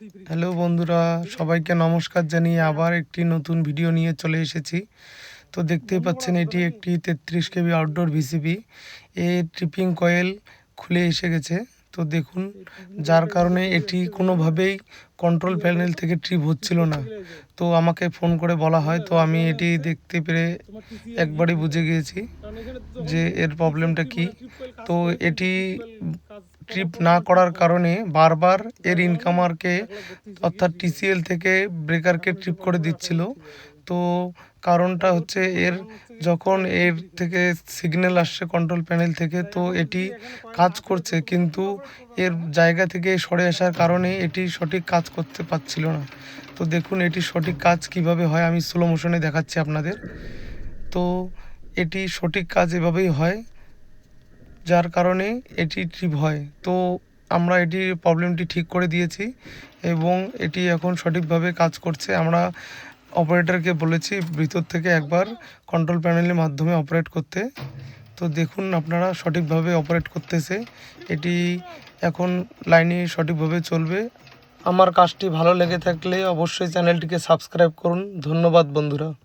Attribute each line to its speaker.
Speaker 1: Hello বন্ধুরা, সবাইকে নমস্কার জানিয়ে আবার একটি নতুন ভিডিও নিয়ে চলে এসেছি। তো দেখতেই পাচ্ছেন এটি একটি 33 কেবি আউটডোর ভিসিবি। এর ট্রিপিং কয়েল খুলে এসে গেছে। তো দেখুন, যার কারণে এটি কোনোভাবেই কন্ট্রোল প্যানেল থেকে ট্রিপ হচ্ছিল না। তো আমাকে ফোন করে বলা হয়, তো আমি এটি দেখতে পেরে একবারই বুঝে গিয়েছি যে এর প্রবলেমটা কি। তো এটি ট্রিপ না করার কারণে বারবার এর ইনকামারকে অর্থাৎ টিসিএল থেকে ব্রেকারকে ট্রিপ করে দিচ্ছিল। তো কারণটা হচ্ছে এর যখন এর থেকে সিগন্যাল আসছে কন্ট্রোল প্যানেল থেকে, তো এটি কাজ করছে, কিন্তু এর জায়গা থেকে সরে আসার কারণে এটি সঠিক কাজ করতে পারছিল না। তো দেখুন এটি সঠিক কাজ কিভাবে হয় আমি স্লো মোশনে দেখাচ্ছি আপনাদের। তো এটি সঠিক কাজ এভাবেই হয়, যার কারণে এটি ট্রিপ হয়। তো আমরা এটির প্রবলেমটি ঠিক করে দিয়েছি এবং এটি এখন সঠিকভাবে কাজ করছে। আমরা অপারেটরকে বলেছি ভিতর থেকে একবার কন্ট্রোল প্যানেলের মাধ্যমে অপারেট করতে। তো দেখুন আপনারা সঠিকভাবে অপারেট করতেছে এটি, এখন লাইনে সঠিকভাবে চলবে। আমার কাজটি ভালো লেগে থাকলে অবশ্যই চ্যানেলটিকে সাবস্ক্রাইব করুন। ধন্যবাদ বন্ধুরা।